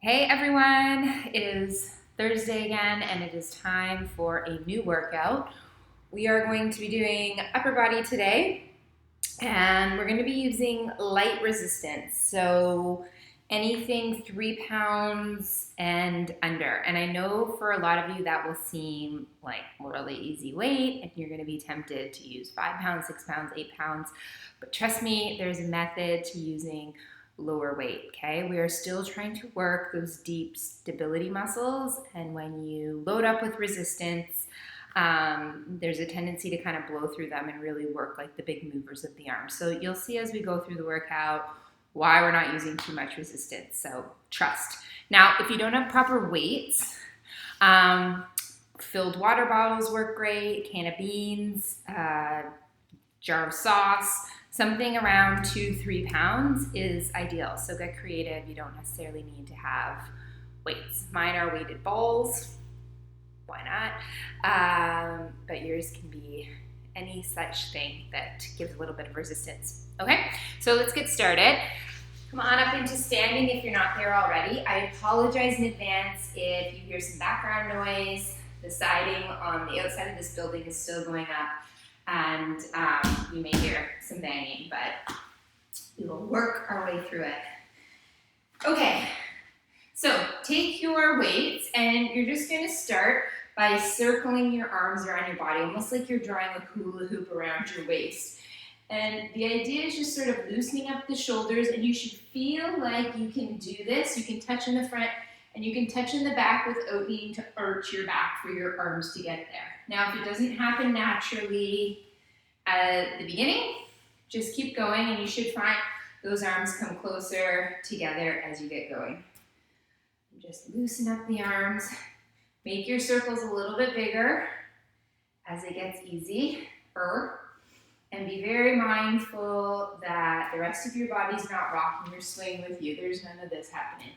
Hey everyone, it is Thursday again and it is time for a new workout. We are going to be doing upper body today and we're going to be using light resistance. So anything 3 pounds and under. And I know for a lot of you that will seem like really easy weight and you're going to be tempted to use 5 pounds, 6 pounds, 8 pounds. But trust me, there's a method to using lower weight, okay? We are still trying to work those deep stability muscles, and when you load up with resistance, there's a tendency to kind of blow through them and really work like the big movers of the arm. So you'll see as we go through the workout why we're not using too much resistance, so trust. Now, if you don't have proper weights, filled water bottles work great, can of beans, jar of sauce, something around 2-3 pounds is ideal. So get creative. You don't necessarily need to have weights. Mine are weighted balls. Why not? But yours can be any such thing that gives a little bit of resistance. Okay, so let's get started. Come on up into standing if you're not there already. I apologize in advance if you hear some background noise. The siding on the outside of this building is still going up, and you may hear some banging, but we will work our way through it. Okay, so take your weights and you're just going to start by circling your arms around your body, almost like you're drawing a hula hoop around your waist. And the idea is just sort of loosening up the shoulders, and you should feel like you can do this. You can touch in the front and you can touch in the back without needing to arch your back for your arms to get there. Now, if it doesn't happen naturally at the beginning, just keep going and you should find those arms come closer together as you get going. Just loosen up the arms. Make your circles a little bit bigger as it gets easier. And be very mindful that the rest of your body's not rocking or swaying with you. There's none of this happening.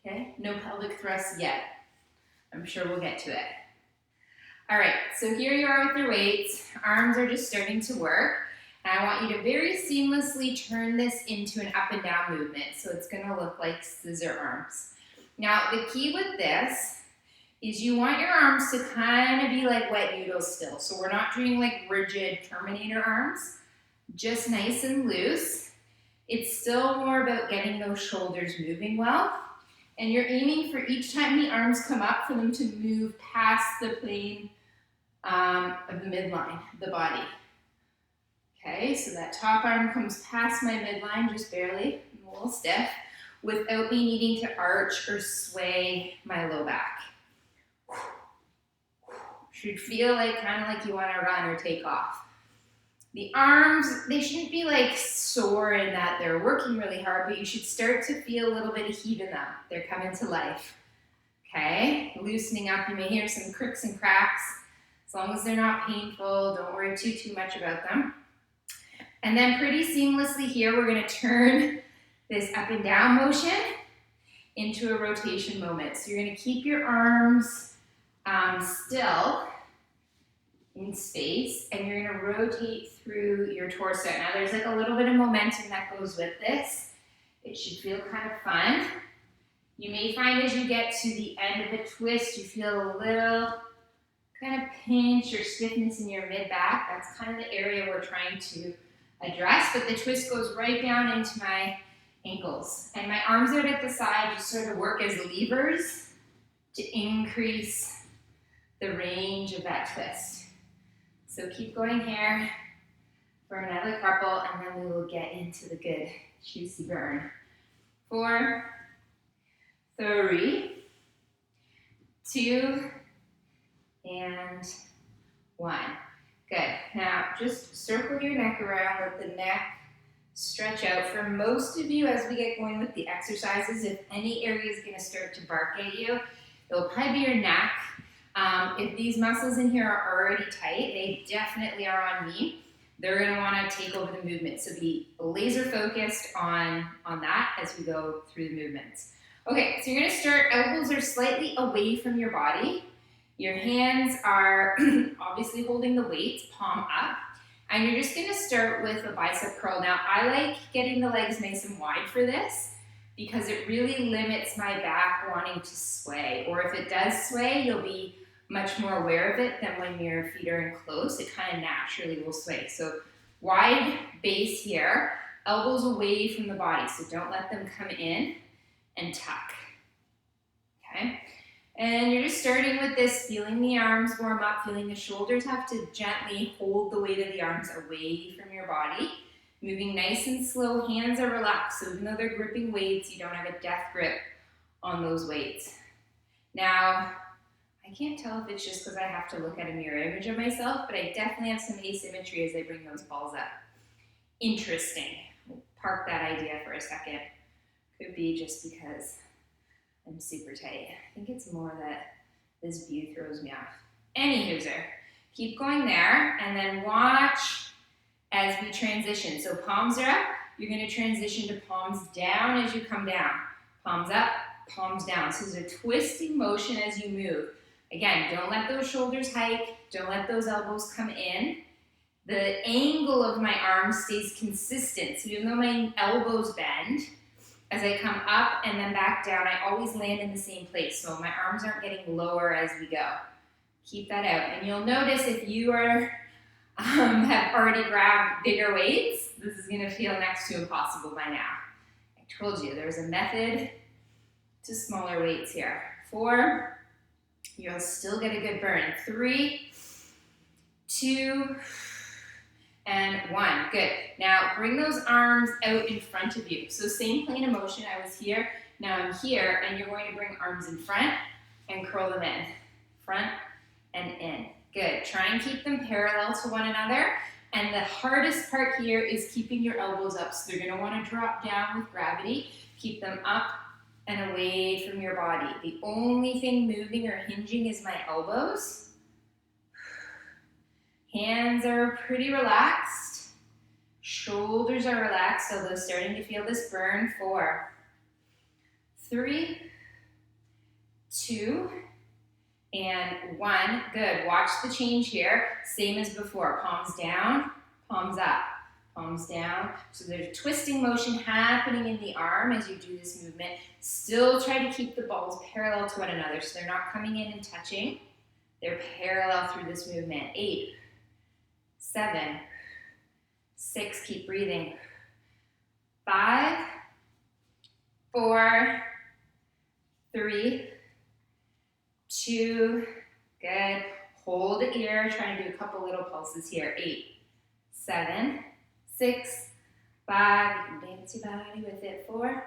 Okay? No pelvic thrusts yet. I'm sure we'll get to it. All right, so here you are with your weights. Arms are just starting to work. And I want you to very seamlessly turn this into an up and down movement. So it's gonna look like scissor arms. Now, the key with this is you want your arms to kind of be like wet noodles still. So we're not doing like rigid Terminator arms, just nice and loose. It's still more about getting those shoulders moving well. And you're aiming for each time the arms come up for them to move past the plane of the midline, the body. Okay, so that top arm comes past my midline, just barely, I'm a little stiff, without me needing to arch or sway my low back. Should feel like kind of like you want to run or take off. The arms, they shouldn't be like sore in that they're working really hard, but you should start to feel a little bit of heat in them. They're coming to life. Okay, loosening up. You may hear some cricks and cracks. As long as they're not painful, don't worry too much about them. And then pretty seamlessly here, we're going to turn this up and down motion into a rotation moment. So you're going to keep your arms still in space, and you're going to rotate through your torso. Now there's like a little bit of momentum that goes with this. It should feel kind of fun. You may find as you get to the end of the twist, you feel a little kind of pinch or stiffness in your mid-back. That's kind of the area we're trying to address, but the twist goes right down into my ankles. And my arms out at the side just sort of work as levers to increase the range of that twist. So keep going here for another couple, and then we will get into the good, juicy burn. 4, 3, 2, and 1. Good. Now just circle your neck around, let the neck stretch out. For most of you, as we get going with the exercises, if any area is going to start to bark at you, it'll probably be your neck. If these muscles in here are already tight, they definitely are on me. They're going to want to take over the movement. So be laser focused on that as we go through the movements. Okay, so you're going to start, elbows are slightly away from your body. Your hands are obviously holding the weights, palm up. And you're just going to start with a bicep curl. Now, I like getting the legs nice and wide for this. because it really limits my back wanting to sway. Or if it does sway, you'll be much more aware of it than when your feet are in close. It kind of naturally will sway. So wide base here, elbows away from the body. So don't let them come in, and tuck. Okay? And you're just starting with this, feeling the arms warm up, feeling the shoulders have to gently hold the weight of the arms away from your body. Moving nice and slow, hands are relaxed. So even though they're gripping weights, you don't have a death grip on those weights. Now, I can't tell if it's just because I have to look at a mirror image of myself, but I definitely have some asymmetry as I bring those balls up. Interesting. We'll park that idea for a second. Could be just because I'm super tight. I think it's more that this view throws me off. Anywhooser, keep going there, and then watch as we transition. So palms are up, you're gonna transition to palms down as you come down. Palms up, palms down. So there's a twisting motion as you move. Again, don't let those shoulders hike, don't let those elbows come in. The angle of my arms stays consistent. So even though my elbows bend, as I come up and then back down, I always land in the same place. So my arms aren't getting lower as we go. Keep that out. And you'll notice if you are have already grabbed bigger weights, this is gonna feel next to impossible by now. I told you there's a method to smaller weights here. 4, you'll still get a good burn. 3, 2, and 1. Good. Now bring those arms out in front of you. So same plane of motion. I was here, now I'm here, and you're going to bring arms in front and curl them in. Front and in. Good. Try and keep them parallel to one another. And the hardest part here is keeping your elbows up. So they're going to want to drop down with gravity. Keep them up and away from your body. The only thing moving or hinging is my elbows. Hands are pretty relaxed. Shoulders are relaxed, although starting to feel this burn. 4, 3, 2, and 1. Good. Watch the change here. Same as before. Palms down, palms up, palms down. So there's a twisting motion happening in the arm as you do this movement. Still try to keep the balls parallel to one another so they're not coming in and touching. They're parallel through this movement. 8, 7, 6, keep breathing. 5, 4, 3, 2, good. Hold it here. Try to do a couple little pulses here. 8, 7, 6, 5. You can dance your body with it. 4,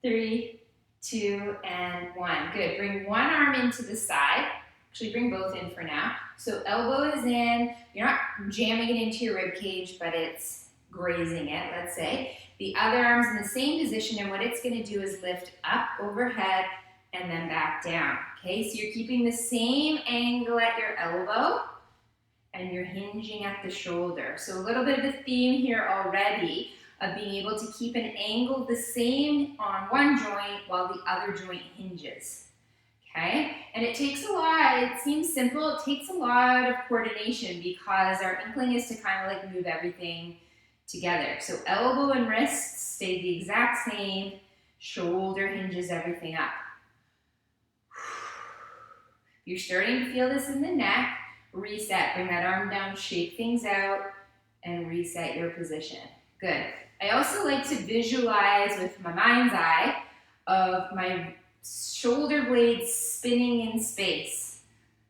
3, 2, and 1. Good. Bring one arm into the side. Actually, bring both in for now. So elbow is in. You're not jamming it into your rib cage, but it's grazing it, let's say. The other arm's in the same position, and what it's going to do is lift up overhead and then back down. Okay, so you're keeping the same angle at your elbow, and you're hinging at the shoulder. So a little bit of a theme here already of being able to keep an angle the same on one joint while the other joint hinges. Okay, and it takes a lot. It seems simple. It takes a lot of coordination because our inkling is to kind of like move everything together. So elbow and wrist stay the exact same. Shoulder hinges everything up. You're starting to feel this in the neck. Reset. Bring that arm down. Shake things out and reset your position. Good. I also like to visualize with my mind's eye of my shoulder blades spinning in space.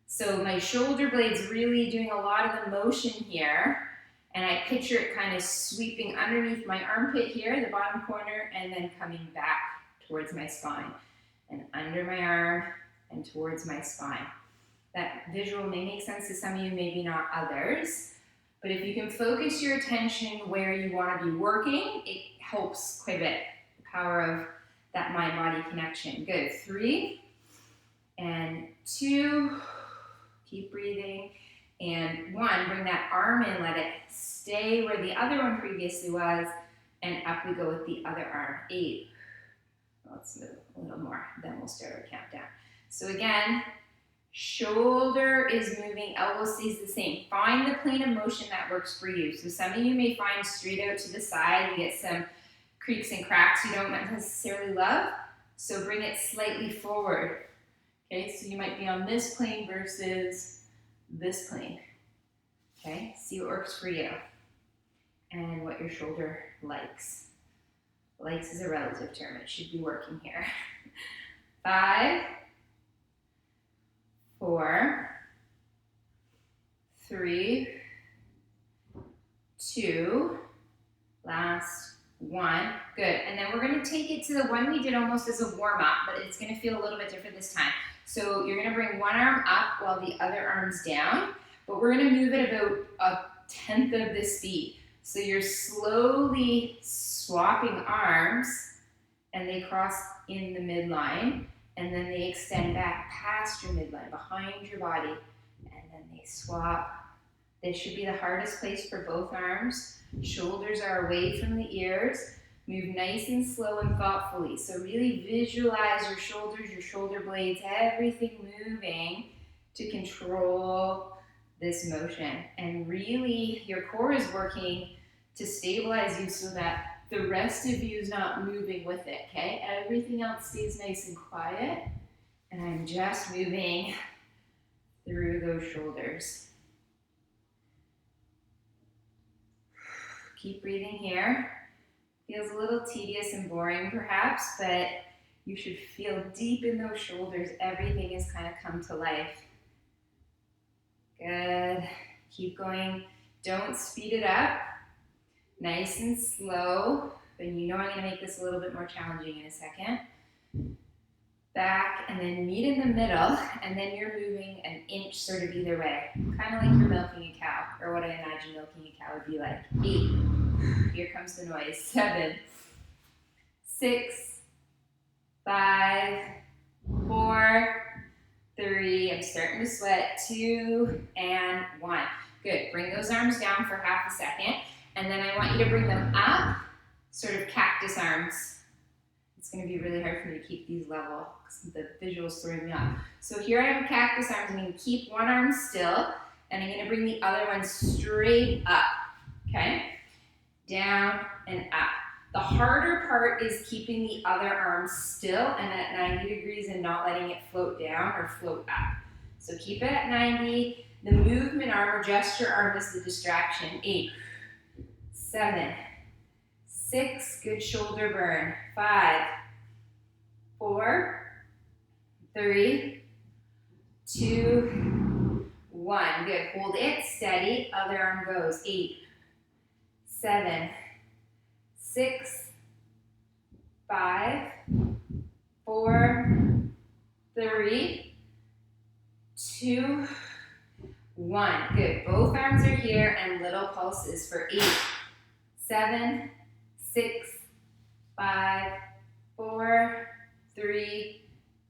So my shoulder blades really doing a lot of the motion here, and I picture it kind of sweeping underneath my armpit here, the bottom corner, and then coming back towards my spine, and under my arm, and towards my spine. That visual may make sense to some of you, maybe not others, but if you can focus your attention where you want to be working, it helps quite a bit. The power of that mind-body connection. Good. 3 and 2. Keep breathing. And 1, bring that arm in, let it stay where the other one previously was, and up we go with the other arm. 8. Let's move a little more, then we'll start our countdown. So again, shoulder is moving, elbow stays the same. Find the plane of motion that works for you. So some of you may find straight out to the side, you get some creaks and cracks you don't necessarily love. So bring it slightly forward. Okay, so you might be on this plane versus this plane. Okay, see what works for you and what your shoulder likes. Likes is a relative term. It should be working here. 5, 4, 3, 2, last 1. Good. And then we're going to take it to the one we did almost as a warm-up, but it's going to feel a little bit different this time. So you're going to bring one arm up while the other arm's down, but we're going to move at about a tenth of the speed. So you're slowly swapping arms, and they cross in the midline, and then they extend back past your midline, behind your body, and then they swap. This should be the hardest place for both arms. Shoulders are away from the ears. Move nice and slow and thoughtfully. So really visualize your shoulders, your shoulder blades, everything moving to control this motion. And really, your core is working to stabilize you so that the rest of you is not moving with it, okay? Everything else stays nice and quiet. And I'm just moving through those shoulders. Keep breathing here. Feels a little tedious and boring perhaps, but you should feel deep in those shoulders. Everything has kind of come to life. Good. Keep going. Don't speed it up. Nice and slow. But you know I'm going to make this a little bit more challenging in a second. Back and then meet in the middle, and then you're moving an inch sort of either way. Kind of like you're milking a cow, or what I imagine milking a cow would be like. 8. Here comes the noise. 7, 6, 5, 4, 3. I'm starting to sweat. 2 and 1. Good. Bring those arms down for half a second, and then I want you to bring them up, sort of cactus arms. It's going to be really hard for me to keep these level because the visual's throwing me off. So here I have cactus arms. I'm going to keep one arm still, and I'm going to bring the other one straight up, okay? Down and up. The harder part is keeping the other arm still and at 90 degrees and not letting it float down or float up. So keep it at 90. The movement arm or gesture arm is the distraction. 8, 7, 6, good shoulder burn. 5, 4, 3, 2, 1. Good. Hold it steady. Other arm goes. 8, 7, 6, 5, 4, 3, 2, 1. Good. Both arms are here and little pulses for 8, 7, 6, 5, 4, 3,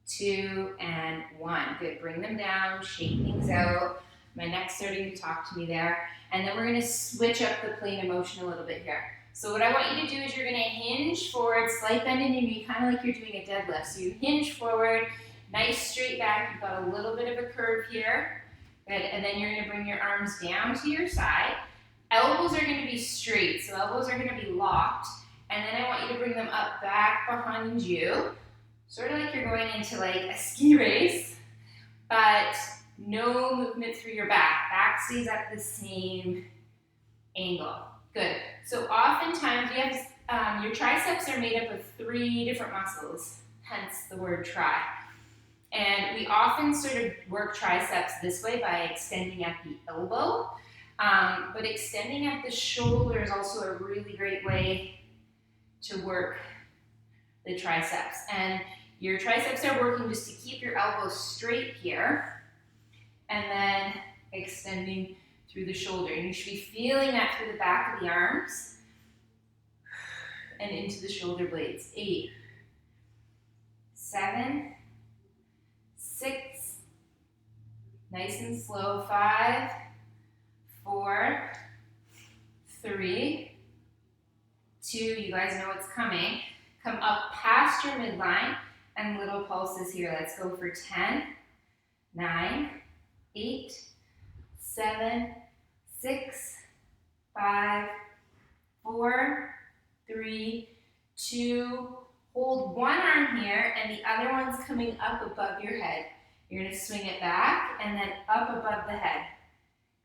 2, and 1. Good. Bring them down, shake things out. My neck's starting to talk to me there. And then we're going to switch up the plane of motion a little bit here. So what I want you to do is you're going to hinge forward, slight bend in your knee, kind of like you're doing a deadlift. So you hinge forward, nice straight back. You've got a little bit of a curve here. Good. And then you're going to bring your arms down to your side. Elbows are going to be straight, so elbows are going to be locked. And then I want you to bring them up back behind you, sort of like you're going into like a ski race, but no movement through your back. Back stays at the same angle. Good. So oftentimes we have, your triceps are made up of 3 different muscles, hence the word tri. And we often sort of work triceps this way by extending at the elbow, but extending at the shoulder is also a really great way to work the triceps. And your triceps are working just to keep your elbows straight here and then extending through the shoulder. And you should be feeling that through the back of the arms and into the shoulder blades. 8, 7, 6, nice and slow. 5, 4, 3, 2, you guys know what's coming. Come up past your midline and little pulses here. Let's go for 10, 9, 8, 7, 6, 5, 4, 3, 2, hold one arm here and the other one's coming up above your head. You're gonna swing it back and then up above the head.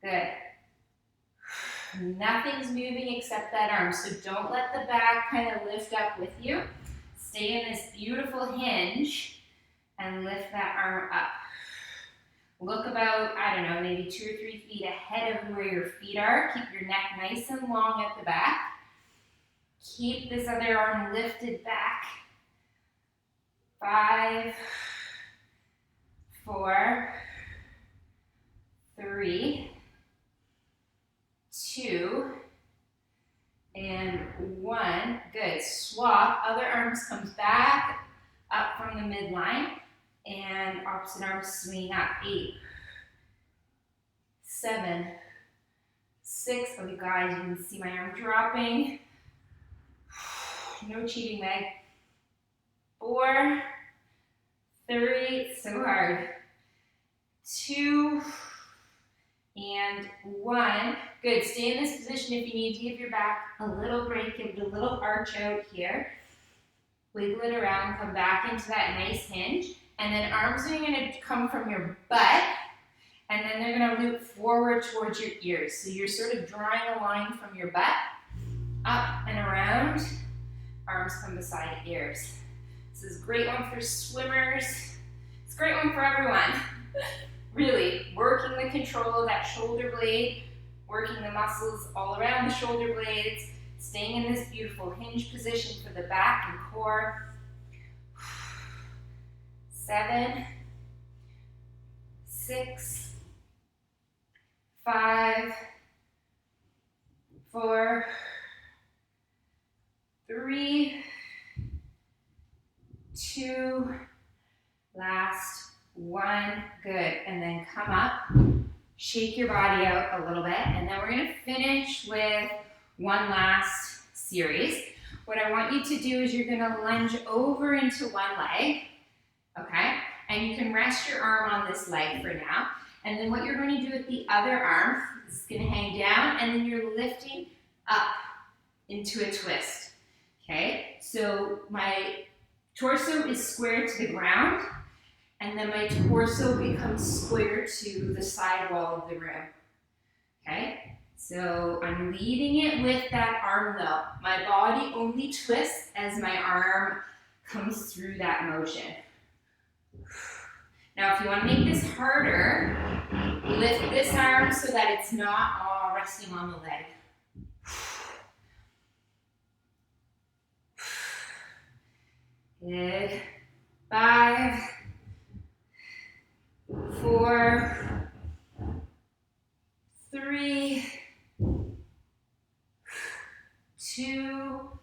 Good. Nothing's moving except that arm, so don't let the back kind of lift up with you. Stay in this beautiful hinge and lift that arm up. Look about, I don't know, maybe 2 or 3 feet ahead of where your feet are. Keep your neck nice and long at the back. Keep this other arm lifted back. 5, 4, 3, 2, and 1. Good. Swap. Other arms comes back up from the midline, and opposite arm swing up. 8, 7, 6. Oh, you guys, you can see my arm dropping. No cheating, Meg. 4, 3. So hard. 2, and 1. Good. Stay in this position if you need to give your back a little break. Give it a little arch out here. Wiggle it around. Come back into that nice hinge. And then arms are going to come from your butt. And then they're going to loop forward towards your ears. So you're sort of drawing a line from your butt up and around. Arms come beside ears. This is a great one for swimmers. It's a great one for everyone. Really, working the control of that shoulder blade, working the muscles all around the shoulder blades, staying in this beautiful hinge position for the back and core. 7, 6, 5, 4, 3, 2, last 1, good, and then come up, shake your body out a little bit, and then we're gonna finish with one last series. What I want you to do is you're gonna lunge over into one leg, okay? And you can rest your arm on this leg for now, and then what you're going to do with the other arm is gonna hang down, and then you're lifting up into a twist, okay? So my torso is square to the ground, and then my torso becomes square to the side wall of the room, okay? So I'm leading it with that arm though. My body only twists as my arm comes through that motion. Now if you want to make this harder, lift this arm so that it's not all resting on the leg. Good. 5, 4, 3, 2,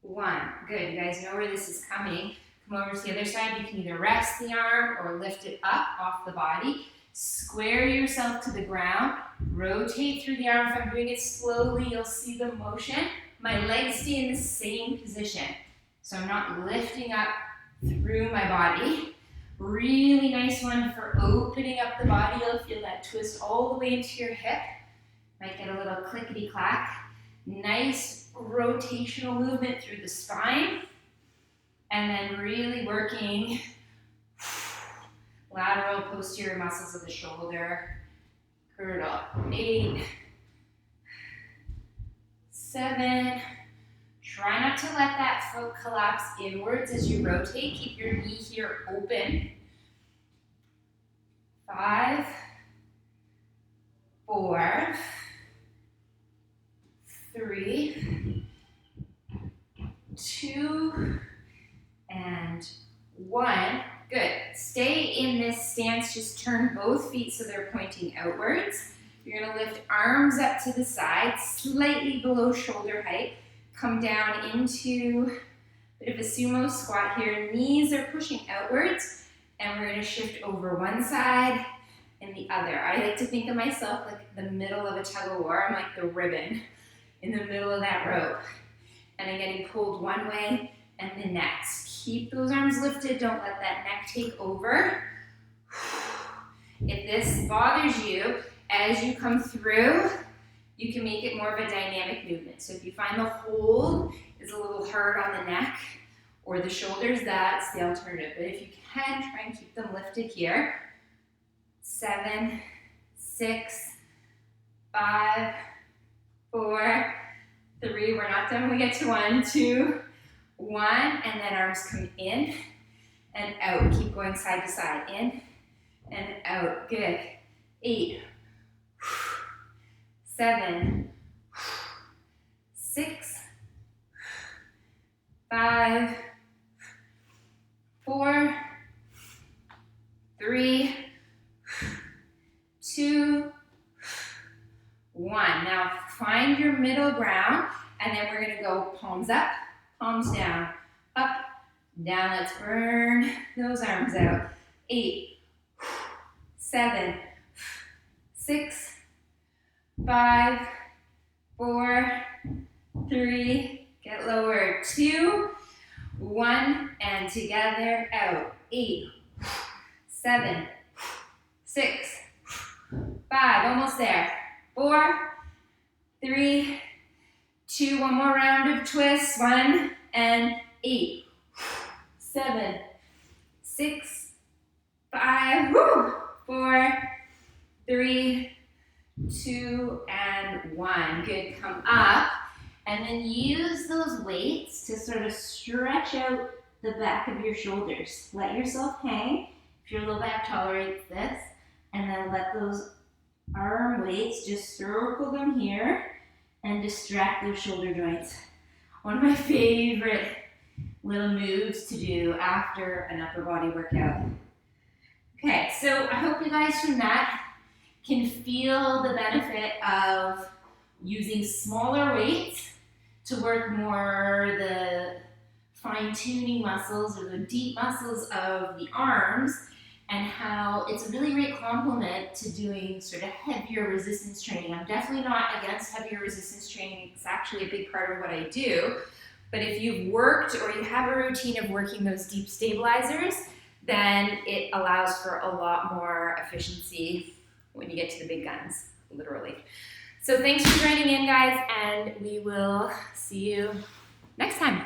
1. Good. You guys know where this is coming. Come over to the other side. You can either rest the arm or lift it up off the body. Square yourself to the ground. Rotate through the arm. If I'm doing it slowly, you'll see the motion. My legs stay in the same position. So I'm not lifting up through my body. Really nice one for opening up the body. You'll feel that twist all the way into your hip. Might get a little clickety clack. Nice rotational movement through the spine. And then really working lateral posterior muscles of the shoulder. Girdle. 8, 7. Try not to let that foot collapse inwards as you rotate. Keep your knee here open. 5, 4, 3, 2, and 1. Good. Stay in this stance. Just turn both feet so they're pointing outwards. You're going to lift arms up to the side, slightly below shoulder height. Come down into a bit of a sumo squat here. Knees are pushing outwards, and we're going to shift over one side and the other. I like to think of myself like the middle of a tug of war. I'm like the ribbon in the middle of that rope. And I'm getting pulled one way and the next. Keep those arms lifted. Don't let that neck take over. If this bothers you, as you come through, you can make it more of a dynamic movement. So if you find the hold is a little hard on the neck or the shoulders, that's the alternative. But if you can, try and keep them lifted here. 7, 6, 5, 4, 3. We're not done when we get to 1, 2, 1, and then arms come in and out. Keep going side to side, in and out. Good. 8, 7, 6, 5, 4, 3, 2, 1. Now find your middle ground, and then we're gonna go palms up, palms down, up, down. Let's burn those arms out. 8, 7, 6, 5, 4, 3, get lower, 2, 1, and together, out. 8, 7, 6, 5, almost there. 4, 3, 2, one more round of twists. 1 and 8, 7, 6, 5, 4, 3, 2, and 1. Good, come up. And then use those weights to sort of stretch out the back of your shoulders. Let yourself hang if your low back tolerates this. And then let those arm weights, just circle them here and distract those shoulder joints. One of my favorite little moves to do after an upper body workout. Okay, so I hope you guys from that can feel the benefit of using smaller weights to work more the fine-tuning muscles or the deep muscles of the arms, and how it's a really great complement to doing sort of heavier resistance training. I'm definitely not against heavier resistance training. It's actually a big part of what I do. But if you've worked or you have a routine of working those deep stabilizers, then it allows for a lot more efficiency when you get to the big guns, literally. So thanks for joining in, guys, and we will see you next time.